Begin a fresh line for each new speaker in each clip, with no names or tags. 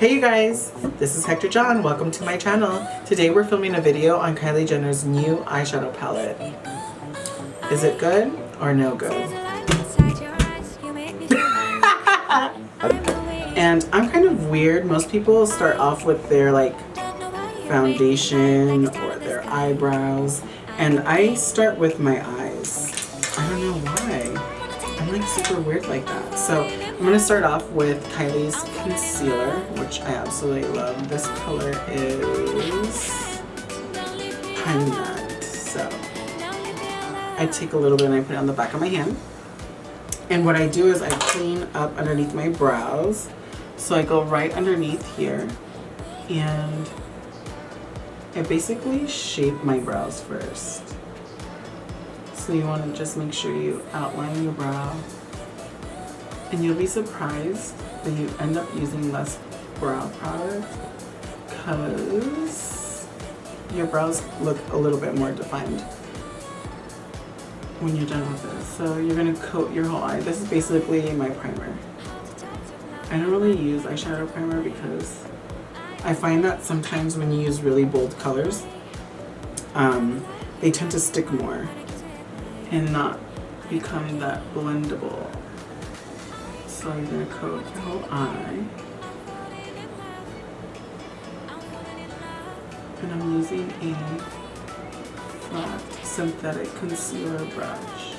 Hey you guys, this is Hector John. Welcome to my channel. Today we're filming a video on Kylie Jenner's new eyeshadow palette. Is it good or no good? And I'm kind of weird. Most people start off with their like foundation or their eyebrows, and I start with my eyes. I don't know why. I'm like super weird like that. So I'm going to start off with Kylie's concealer, which I absolutely love. This color is Pine Nut. So I take a little bit and I put it on the back of my hand. And what I do is I clean up underneath my brows. So I go right underneath here and I basically shape my brows first. So you want to just make sure you outline your brow, and you'll be surprised that you end up using less brow product because your brows look a little bit more defined when you're done with this. So you're going to coat your whole eye. This is basically my primer. I don't really use eyeshadow primer because I find that sometimes when you use really bold colors, they tend to stick more and not become that blendable. So you're going to coat your whole eye. And I'm using a flat synthetic concealer brush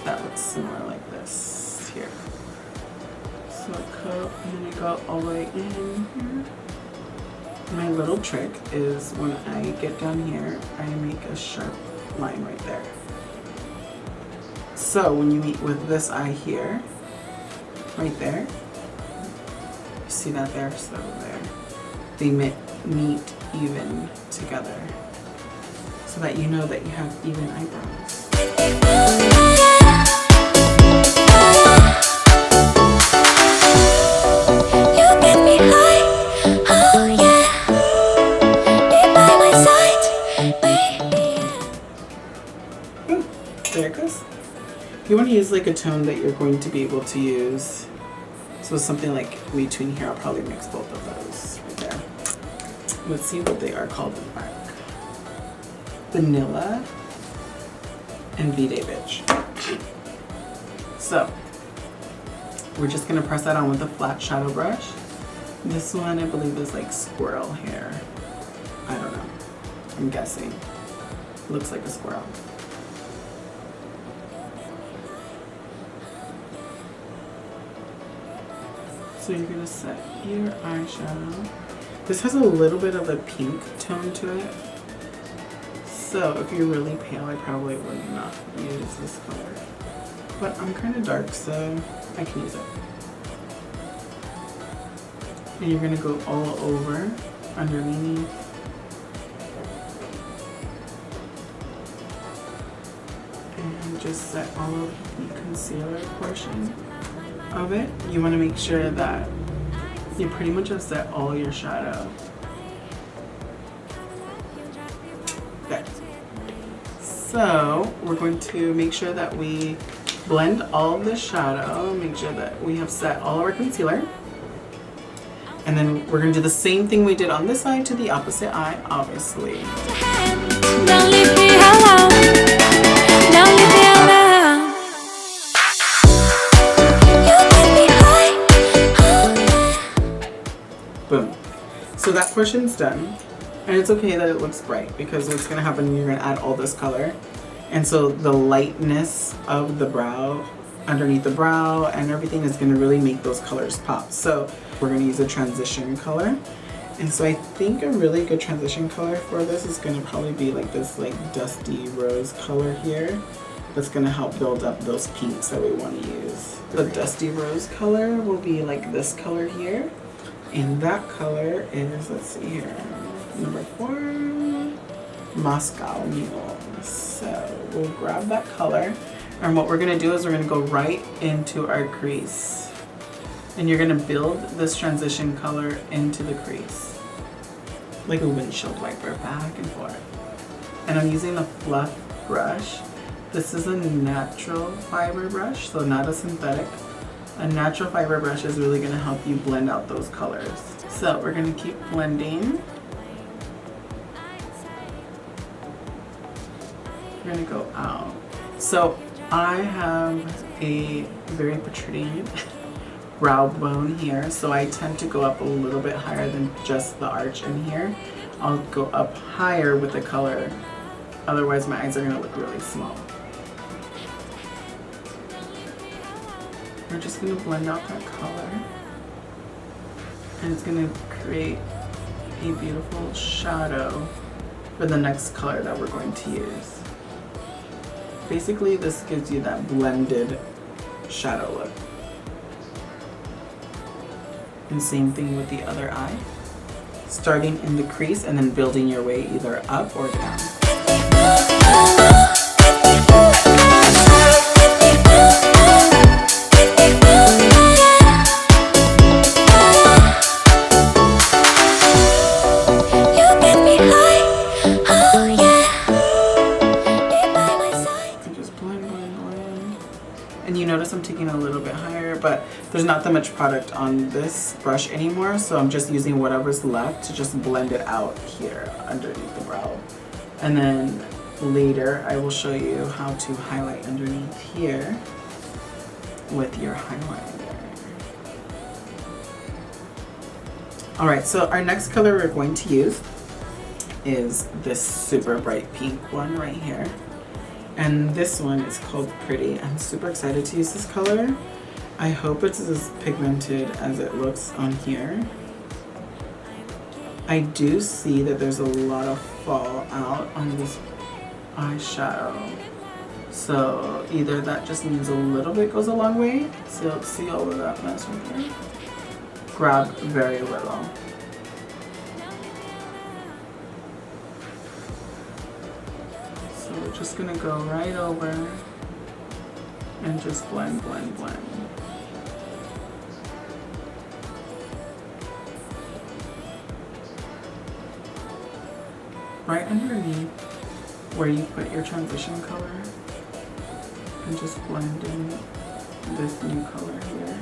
that looks similar like this here. So I coat and then I go all the way in here. My little trick is when I get down here, I make a sharp line right there. So when you meet with this eye here, right there, you see that there, so there, they meet even together so that you know that you have even eyebrows. There it goes. You want to use like a tone that you're going to be able to use. So something like between here, I'll probably mix both of those right there. Let's see what they are called in the back. Vanilla and V-Day Bitch. So we're just going to press that on with a flat shadow brush. This one I believe is like squirrel hair. I don't know. I'm guessing. Looks like a squirrel. So you're going to set your eyeshadow. This has a little bit of a pink tone to it. So if you're really pale, I probably would not use this color. But I'm kind of dark, so I can use it. And you're going to go all over underneath. And just set all of the concealer portion of it. You want to make sure that you pretty much have set all your shadow. There. So we're going to make sure that we blend all of the shadow, make sure that we have set all of our concealer. And then we're going to do the same thing we did on this side to the opposite eye, obviously.
Don't leave me alone. Don't leave me alone.
Boom. So that portion's done. And it's okay that it looks bright because what's going to happen, you're going to add all this color. And so the lightness of the brow, underneath the brow and everything is going to really make those colors pop. So we're going to use a transition color. And so I think a really good transition color for this is going to probably be like this like dusty rose color here. That's going to help build up those pinks that we want to use. The dusty rose color will be like this color here. And that color is, let's see here, number 4, Moscow Mule. So we'll grab that color, and what we're going to do is we're going to go right into our crease. And you're going to build this transition color into the crease, like a windshield wiper, back and forth. And I'm using a fluff brush. This is a natural fiber brush, so not a synthetic. A natural fiber brush is really going to help you blend out those colors. So we're going to keep blending. We're going to go out. So I have a very protruding brow bone here, so I tend to go up a little bit higher than just the arch in here. I'll go up higher with the color, otherwise my eyes are going to look really small. We're just going to blend out that color, and it's going to create a beautiful shadow for the next color that we're going to use. Basically, this gives you that blended shadow look. And same thing with the other eye. Starting in the crease and then building your way either up or down. And you notice I'm taking a little bit higher, but there's not that much product on this brush anymore, so I'm just using whatever's left to just blend it out here underneath the brow. And then later I will show you how to highlight underneath here with your highlighter. Alright, so our next color we're going to use is this super bright pink one right here. And this one is called Pretty. I'm super excited to use this color. I hope it's as pigmented as it looks on here. I do see that there's a lot of fallout on this eyeshadow. So either that just means a little bit goes a long way. So see all of that mess right there? Grab very little. We're just gonna go right over and just blend, blend, blend. Right underneath where you put your transition color, and just blend in this new color here.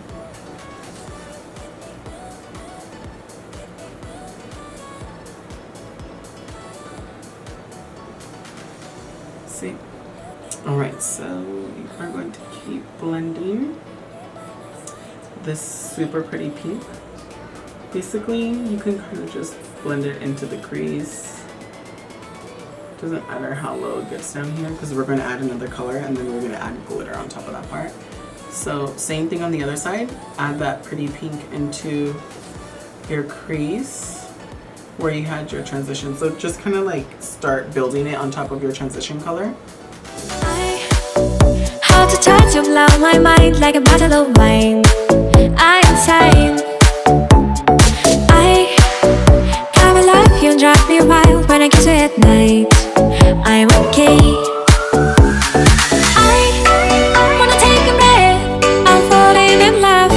See? Alright, so we are going to keep blending this super pretty pink. Basically, you can kind of just blend it into the crease. Doesn't matter how low it gets down here because we're going to add another color and then we're going to add glitter on top of that part. So same thing on the other side. Add that pretty pink into your crease where you had your transition. So just kind of like start building it on top of your transition color.
How to touch you blow my mind like a bottle of wine. I'm insane. I come alive, you drive me wild when I kiss you at night. I'm okay. I wanna take a breath. I'm falling in love.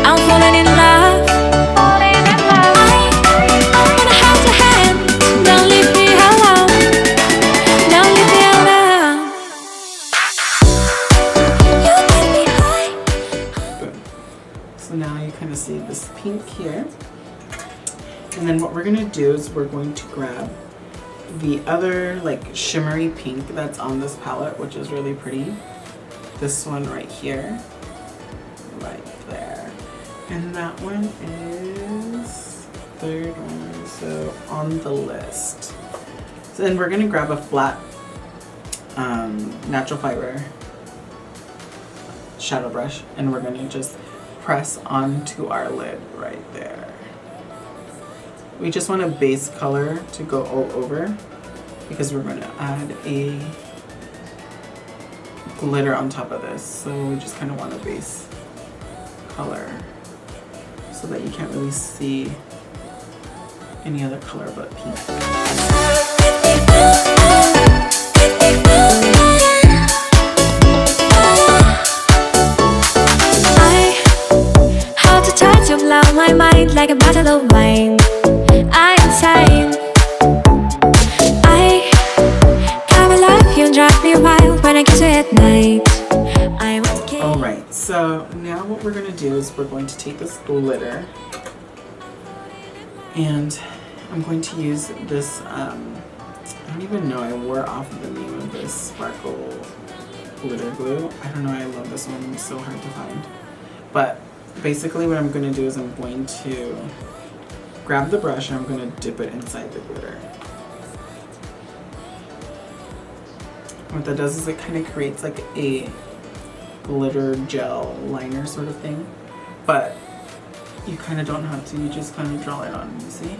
I'm falling in love. I wanna hold your hand. Don't leave me alone. Don't leave me alone. You get me high.
Good. So now you kind of see this pink here. And then what we're gonna do is we're going to grab the other like shimmery pink that's on this palette, which is really pretty. This one right here, right there. And that one is third one, so on the list. So then we're gonna grab a flat natural fiber shadow brush and we're gonna just press onto our lid right there. We just want a base color to go all over because we're going to add a glitter on top of this. So we just kind of want a base color so that you can't really see any other color but pink.
How to touch you blow my mind like a bottle of wine. I'm insane. I come alive, you drive me wild when I kiss you at night. I'm okay.
Alright, so now we're going to do is we're going to take this glitter and I'm going to use this, I don't even know, I wore off the name of this sparkle glitter glue. I don't know, I love this one, it's so hard to find. But basically what I'm going to do is I'm going to grab the brush and I'm going to dip it inside the glitter. What that does is it kind of creates like a glitter gel liner sort of thing, but you kind of don't have to, you just kind of draw it on, you see?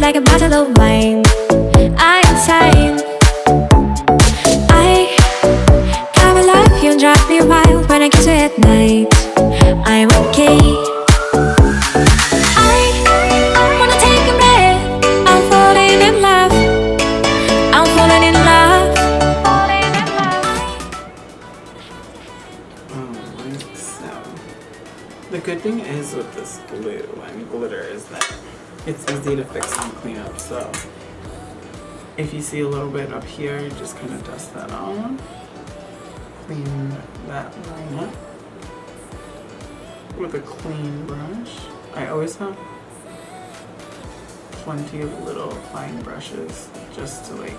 Like a bottle of wine, I'm insane. I come alive, you drive me wild when I kiss you at night. I'm okay. I wanna take a breath. I'm falling in love. I'm falling in love.
Alright, so the good thing is with this glue and glitter is that it's easy to fix and clean up. So if you see a little bit up here, you just kind of dust that on, clean that line up with a clean brush. I always have plenty of little fine brushes just to like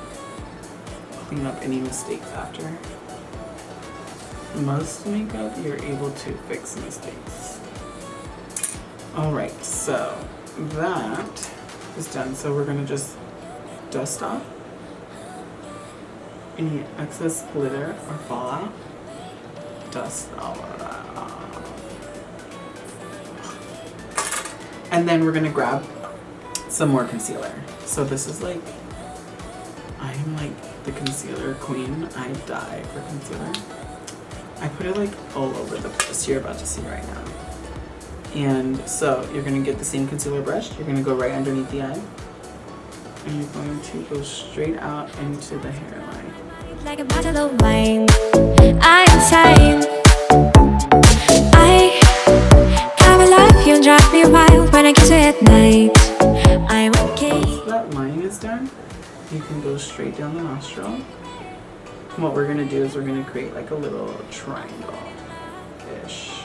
clean up any mistakes after. Most makeup you're able to fix mistakes. Alright, so that is done. So we're gonna just dust off any excess glitter or fallout. Dust all of that off. And then we're gonna grab some more concealer. So this is like, I'm like the concealer queen. I die for concealer. I put it like all over the place. You're about to see right now. And so you're going to get the same concealer brush. You're going to go right underneath the eye. And you're going to go straight out into the hairline.
Like a bottle of wine, I'm insane. I come alive, you drive me wild when I kiss you at night. I'm okay.
Once that line is done, you can go straight down the nostril. And what we're going to do is we're going to create like a little triangle-ish.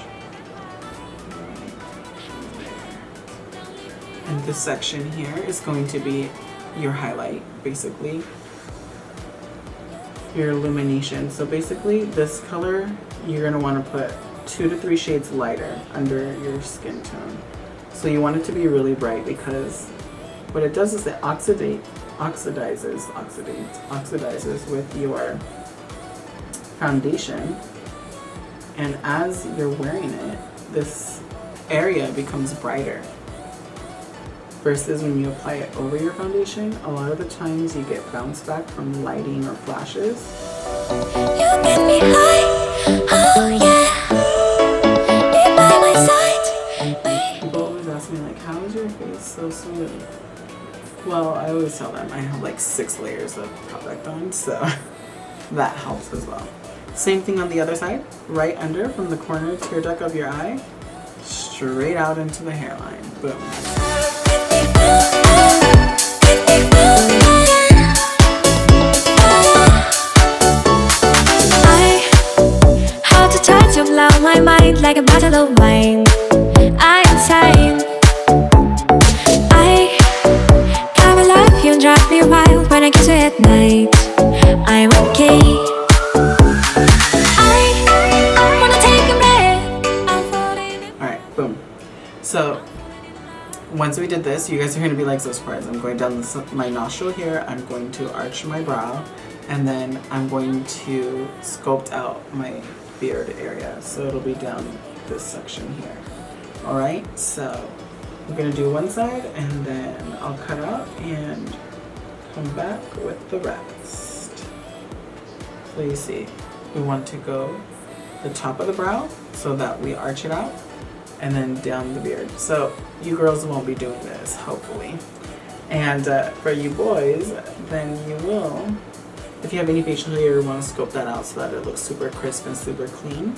And this section here is going to be your highlight, basically. Your illumination. So basically this color, you're going to want to put 2 to 3 shades lighter under your skin tone. So you want it to be really bright because what it does is it oxidizes with your foundation. And as you're wearing it, this area becomes brighter. Versus when you apply it over your foundation, a lot of the times you get bounce back from lighting or flashes.
You get me high, oh yeah. Be by my side.
People always ask me like, how is your face so smooth? Well, I always tell them I have like 6 layers of product on, so that helps as well. Same thing on the other side, right under from the corner tear duct of your eye, straight out into the hairline. Boom.
How to touch you blow my mind like a bottle of wine. I'm insane. I come alive, you drive me wild when I kiss you at night. I'm okay. I wanna take a breath. I'm falling in.
Alright, boom. So once we did this, you guys are going to be like so surprised. I'm going down my nostril here, I'm going to arch my brow, and then I'm going to sculpt out my beard area. So it'll be down this section here. All right, so we're gonna do one side and then I'll cut out and come back with the rest. So you see, we want to go the top of the brow so that we arch it out and then down the beard. So you girls won't be doing this, hopefully. And for you boys, then you will, if you have any facial hair, you want to scope that out so that it looks super crisp and super clean.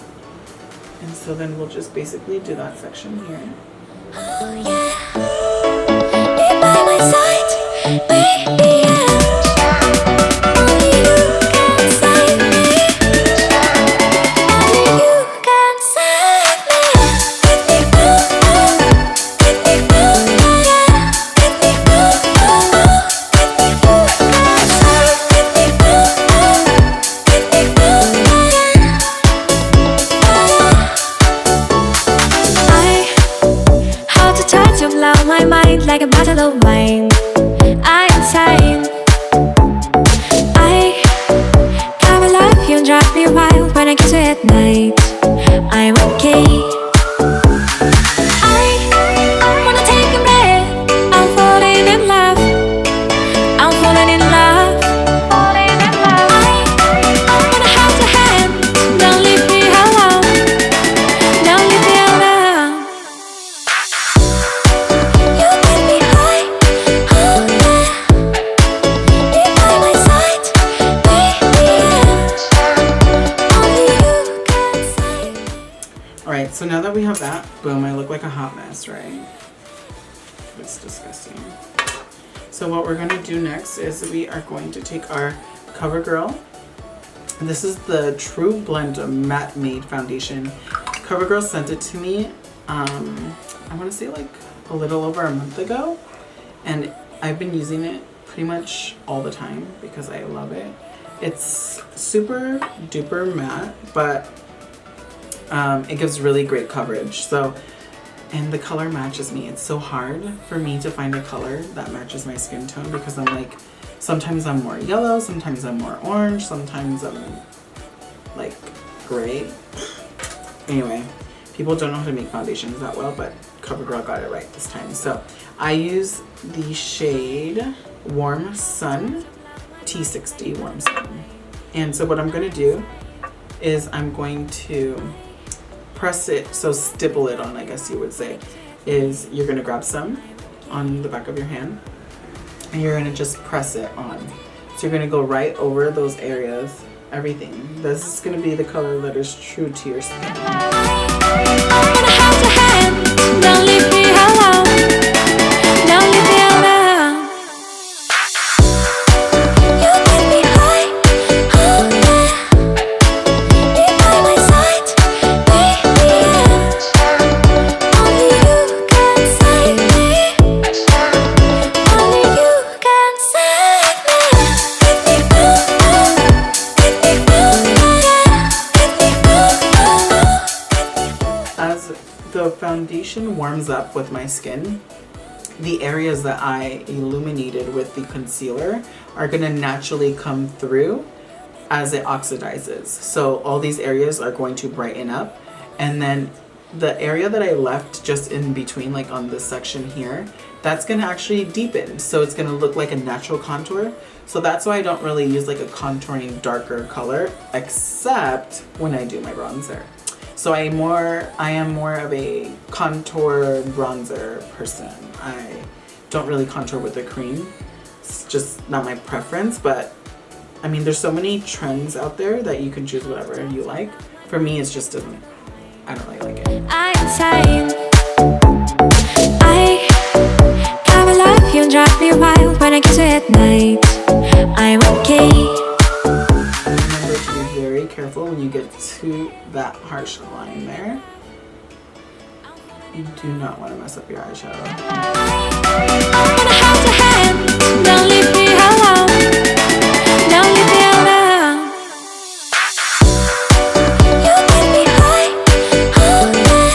And so then we'll just basically do that section here.
Oh yeah, be by my side, baby, yeah. Only you can save me. Only you can save me. Give me ooh, give me ooh, yeah. Give me ooh, give me ooh, give me how to touch you blow my mind like a bottle of wine. I'm insane. I gotta love you and drive me wild when I kiss you at night. I'm okay. I wanna take a breath. I'm falling in love. I'm falling in love. Falling in love. I wanna hold your hand. Don't leave me alone. Don't leave me alone. You get me high, oh yeah. Be by my side, baby, yeah. Only you can save me.
All right, so now that we have that, boom, I look like a hot mess, right? It's disgusting. So what we're gonna do next is we are going to take our CoverGirl. This is the True Blend Matte Made Foundation. CoverGirl sent it to me, I wanna say like a little over a month ago. And I've been using it pretty much all the time because I love it. It's super duper matte, but it gives really great coverage. So, and the color matches me. It's so hard for me to find a color that matches my skin tone because I'm like, sometimes I'm more yellow, sometimes I'm more orange, sometimes I'm like gray. Anyway, people don't know how to make foundations that well, but CoverGirl got it right this time. So I use the shade Warm Sun, T60 Warm Sun. And so what I'm gonna do is I'm going to press it, so stipple it on, I guess you would say, is you're gonna grab some on the back of your hand and you're gonna just press it on. So you're gonna go right over those areas, everything. This is gonna be the color that is true to your skin.
I wanna hold your hand. Don't leave me alone. Don't leave me alone. You get me high, oh yeah. Be by my side, baby, yeah. Only you can save me. Only you can save me. Give me ooh, give me ooh, yeah. Give me ooh.
As the foundation warms up with my skin, the areas that I illuminated with the concealer are gonna naturally come through as it oxidizes. So all these areas are going to brighten up, and then the area that I left just in between, like on this section here, that's gonna actually deepen. So it's gonna look like a natural contour. So that's why I don't really use like a contouring darker color, except when I do my bronzer. So I am more of a contour bronzer person. I don't really contour with a cream. It's just not my preference, but I mean, there's so many trends out there that you can choose whatever you like. For me, it's just doesn't, I don't really like it.
I'm insane. I gotta love you and drive me wild when I kiss you at night. I'm okay.
Remember to be very careful when you get to that harsh line there. You do not want to mess up your eyeshadow.
I wanna hold your hand. Don't leave me alone. Don't leave me alone. You get me high, oh yeah.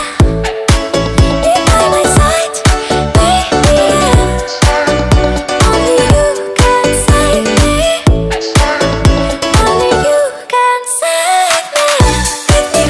Be by my side, baby, yeah. Only you can save me. Only you can save me. Give me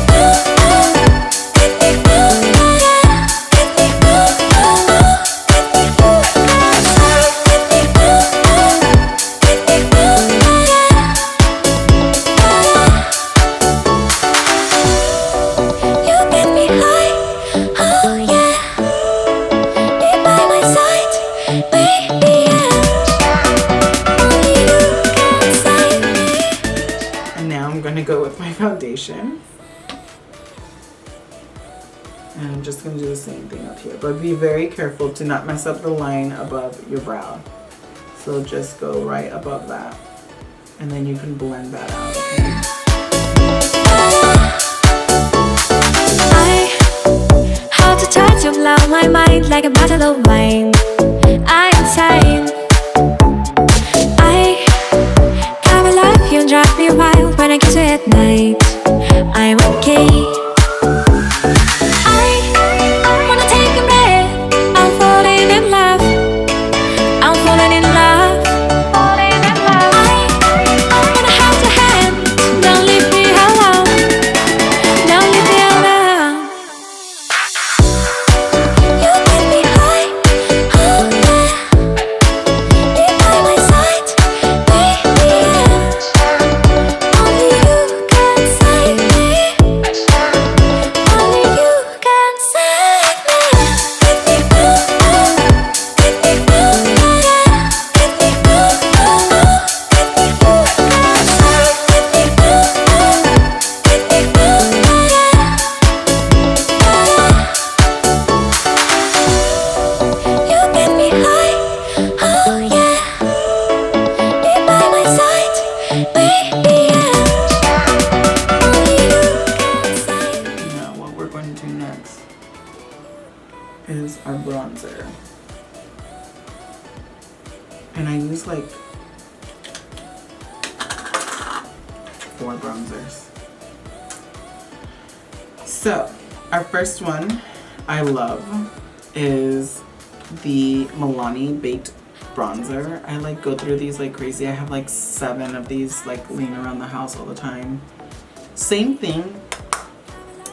And I'm just going to do the same thing up here. But be very careful to not mess up the line above your brow. So just go right above that. And then you can blend that out, okay?
I hold the touch of love, my mind like a bottle of wine. I'm insane. I gotta love you and drive me wild when I kiss you at night. I'm okay. I wanna take a breath. I'm falling in love. I'm falling in love. Falling in love. I wanna hold your hand. Don't leave me alone. Don't leave me alone. You get me high, oh yeah. Be by my side, baby, yeah. Only you can save me. Only you can save me. Get me through, get me through, yeah. Get me through, get me through, get me through, get me through, yeah. You get me high, oh yeah. Be by my side, baby, yeah. Only you can save me.
Now what we're going to do next is our bronzer. And I use like 4 bronzers. So our first one I love is the Milani Baked Bronzer. I like go through these like crazy. I have like 7 of these like laying around the house all the time. Same thing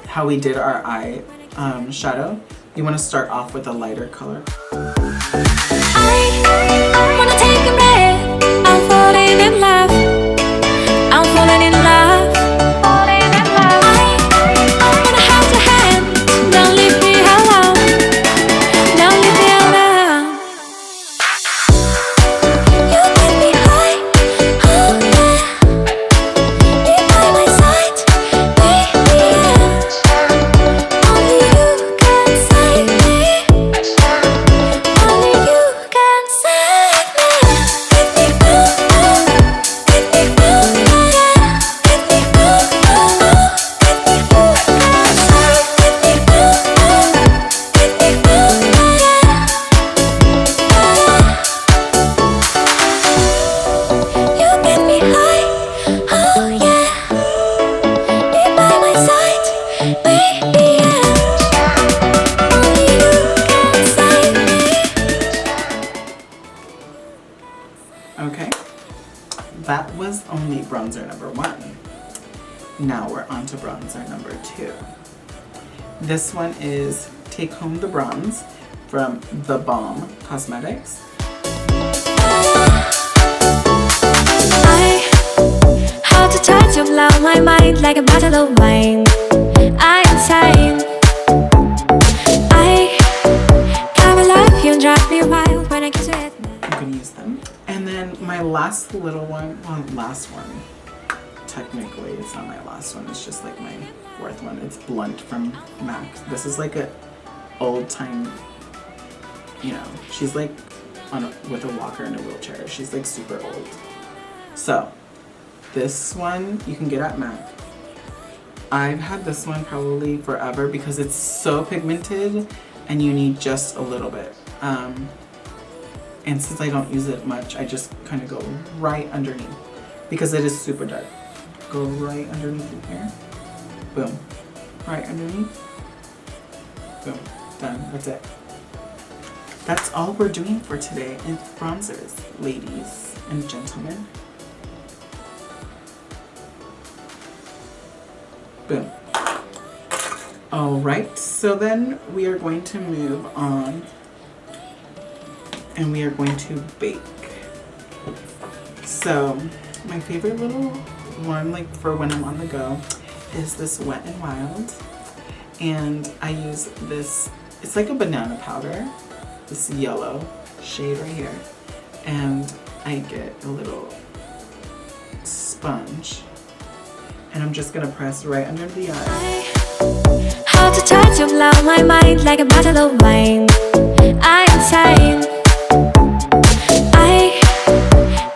how we did our eye shadow. You want to start off with a lighter color.
I wanna take a breath. I'm falling in love. I'm falling in love. Falling in love. I wanna hold your hand. Don't leave me alone. Don't leave me alone. You get me high, oh yeah. Be by my side, baby, yeah. Only you can save me. Only you can save me. Get me through, get me through, yeah. Get me through, get me through, get me through, get me through, yeah. You get me high, oh yeah. Be by my side, baby, yeah. Only you can save me.
Okay, that was only bronzer number 1. Now we're on to bronzer number 2. This one is Take Home the Bronze from The Balm Cosmetics.
I hold the touch of love, my mind like a bottle of wine. I'm insane. I gotta love you and drive me wild when I kiss you at night.
You can use them. And then my last little one, well, last one. Technically, it's not my last one. It's just like my 4th one. It's Blunt from MAC. This is like a old time, you know, she's like with a walker and a wheelchair. She's like super old. So this one you can get at MAC. I've had this one probably forever because it's so pigmented and you need just a little bit. And since I don't use it much, I just kind of go right underneath because it is super dark. Go right underneath in here. Boom. Right underneath. Boom. Done. That's it. That's all we're doing for today in bronzers, ladies and gentlemen. Boom. Alright, so then we are going to move on and we are going to bake. So my favorite little one, like for when I'm on the go, is this Wet n Wild. And I use this, it's like a banana powder, this yellow shade right here. And I get a little sponge and I'm just gonna press right under the eye.
Hold the try to blow my mind like a bottle of wine. I'm insane. I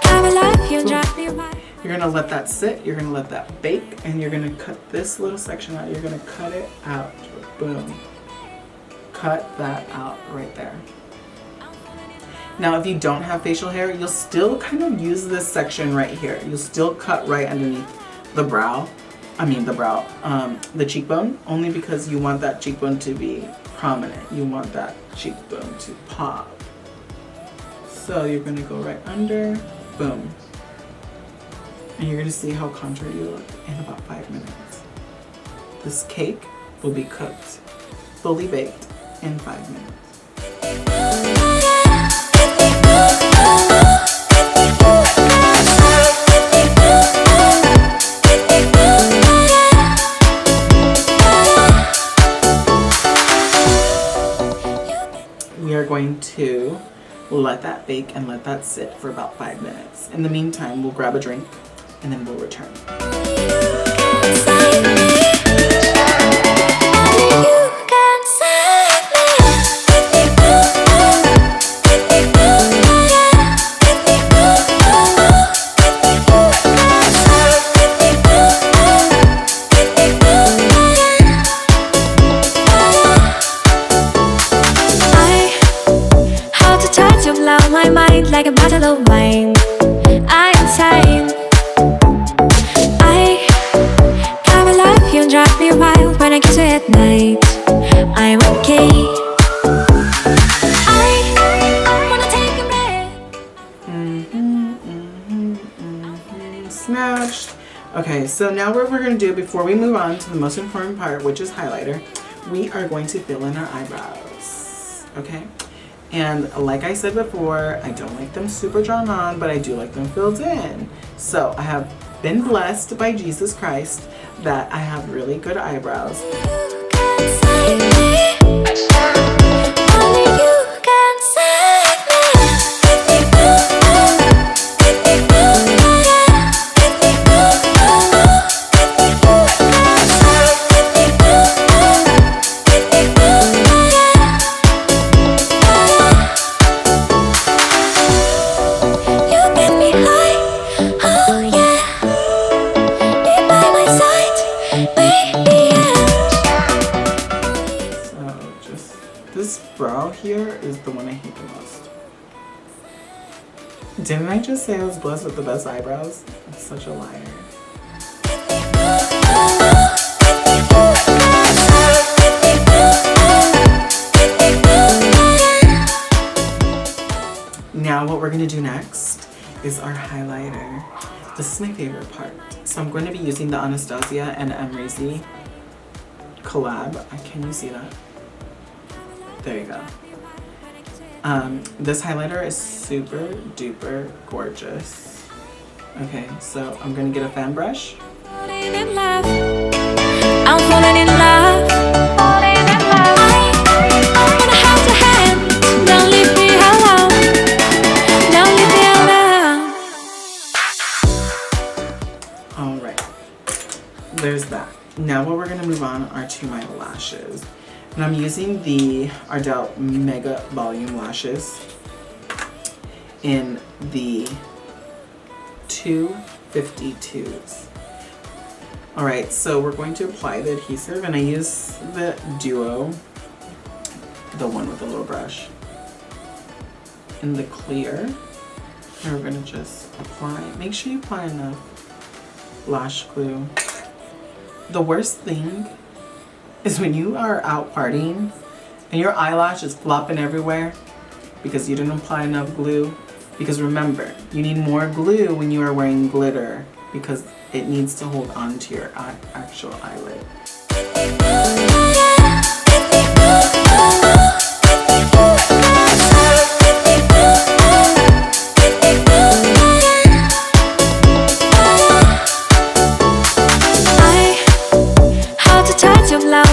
can't love you, drive me wild.
You're gonna let that sit, you're gonna let that bake, and you're gonna cut this little section out. You're gonna cut it out. Boom. Cut that out right there. Now, if you don't have facial hair, you'll still kind of use this section right here. You'll still cut right underneath the brow. The cheekbone, only because you want that cheekbone to be prominent. You want that cheekbone to pop. So you're gonna go right under, boom. And you're gonna see how contoured you look in about 5 minutes. This cake will be cooked, fully baked in 5 minutes. We are going to let that bake and let that sit for about 5 minutes. In the meantime, we'll grab a drink and then we'll return.
My mind like a bottle of wine. I'm insane. I can't love you, drive me wild when I kiss you at night. I'm okay. I wanna take a breath.
Snatched. Okay, so now what we're going to do before we move on to the most important part, which is highlighter, we are going to fill in our eyebrows. Okay? And like I said before, I don't like them super drawn on, but I do like them filled in. So I have been blessed by Jesus Christ that I have really good eyebrows. Here is the one I hate the most. Didn't I just say I was blessed with the best eyebrows? I'm such a liar. Now what we're going to do next is our highlighter. This is my favorite part. So I'm going to be using the Anastasia and Emrazy collab. Can you see that? There you go. This highlighter is super duper gorgeous. Okay, so I'm gonna get a fan brush.
I'm falling in love. I'm gonna hold your hand. Don't leave me alone. Don't leave me alone.
Alright. There's that. Now what we're gonna move on are to my lashes. And I'm using the Ardell Mega Volume Lashes in the 252s. Alright, so we're going to apply the adhesive, and I use the Duo, the one with the little brush, in the clear. And we're going to just apply. Make sure you apply enough lash glue. The worst thing is when you are out partying and your eyelash is flopping everywhere because you didn't apply enough glue. Because remember, you need more glue when you are wearing glitter because it needs to hold on to your actual eyelid.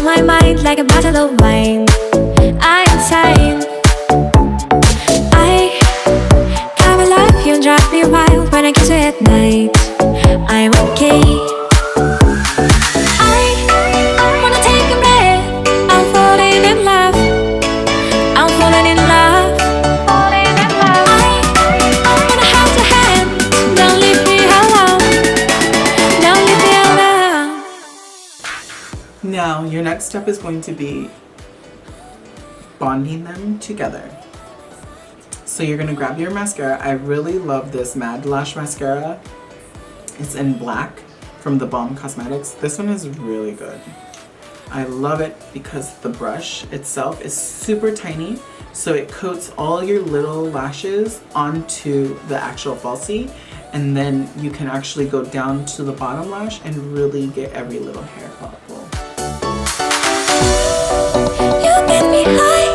My mind like a bottle of wine. I'm insane. I can't love you, drive me wild when I kiss you at night. I'm okay. I wanna take a breath. I
step is going to be bonding them together. So you're gonna grab your mascara. I really love this Mad Lash mascara. It's in black from the Balm Cosmetics. This one is really good. I love it because the brush itself is super tiny, so it coats all your little lashes onto the actual falsie, and then you can actually go down to the bottom lash and really get every little hair follicle.
You get me high,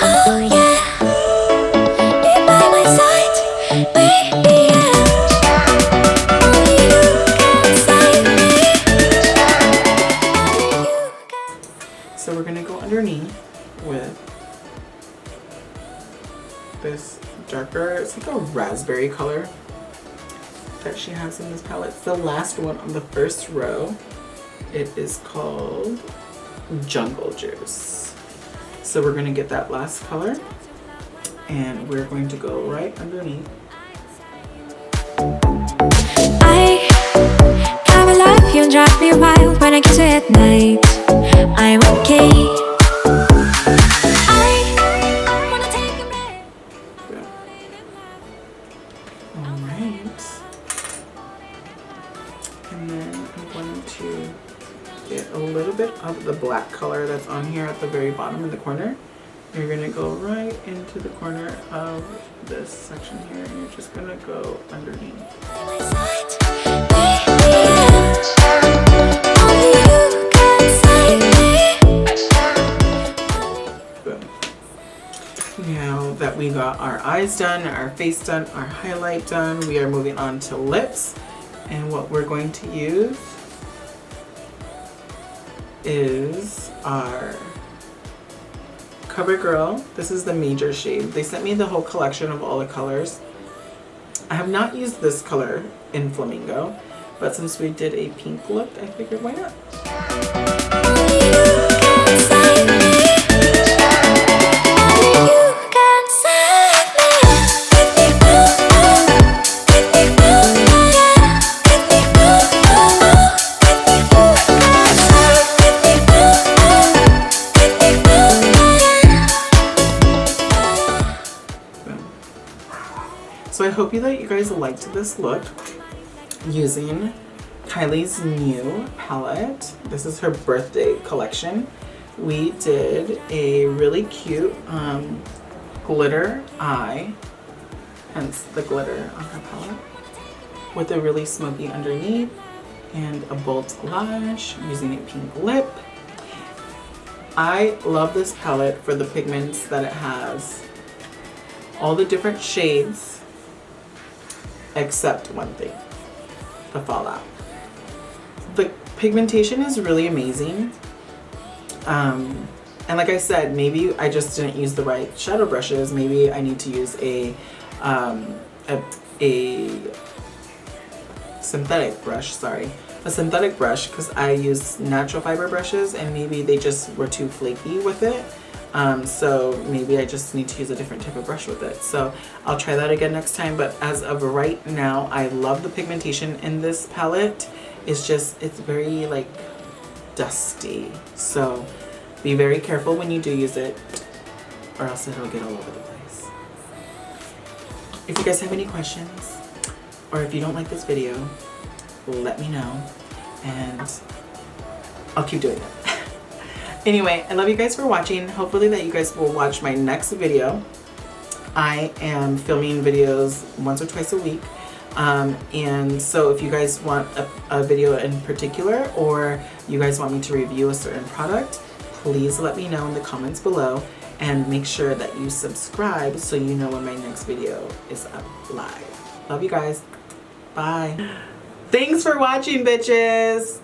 oh yeah. Be by my side, baby, yeah. Only you can save me. Only you can.
So we're gonna go underneath with this darker, it's like a raspberry color that she has in this palette. It's the last one on the first row. It is called Jungle Juice. So we're gonna get that last color and we're going to go right underneath.
I have a life, you drive me wild when I kiss you at night. I'm okay. I wanna take a break.
Alright. And then I'm going to get a little bit of the black color that's on here at the very bottom in the corner. You're gonna go right into the corner of this section here and you're just gonna go underneath.
By my side, baby, yeah. Only you can save me.
Boom. Now that we got our eyes done, our face done, our highlight done, we are moving on to lips. And what we're going to use is our CoverGirl. This is the major shade. They sent me the whole collection of all the colors. I have not used this color in Flamingo, but since we did a pink look, I figured why not?
Only you can save me. Only you can save me. Get me through, get me through, yeah. Get me through, get me through, get me through, get me through, yeah.
So I hope that you guys liked this look using Kylie's new palette. This is her birthday collection. We did a really cute glitter eye, hence the glitter on her palette, with a really smoky underneath and a bold lash using a pink lip. I love this palette for the pigments that it has. All the different shades except one thing, the fallout. The pigmentation is really amazing. And like I said, maybe I just didn't use the right shadow brushes. Maybe I need to use a synthetic brush, a synthetic brush, because I use natural fiber brushes and maybe they just were too flaky with it. So maybe I just need to use a different type of brush with it. So I'll try that again next time. But as of right now, I love the pigmentation in this palette. It's just, it's very like dusty. So be very careful when you do use it or else it'll get all over the place. If you guys have any questions or if you don't like this video, let me know and I'll keep doing it. Anyway, I love you guys for watching. Hopefully that you guys will watch my next video. I am filming videos once or twice a week. And so if you guys want a video in particular or you guys want me to review a certain product, please let me know in the comments below and make sure that you subscribe so you know when my next video is up live. Love you guys. Bye. Thanks for watching, bitches.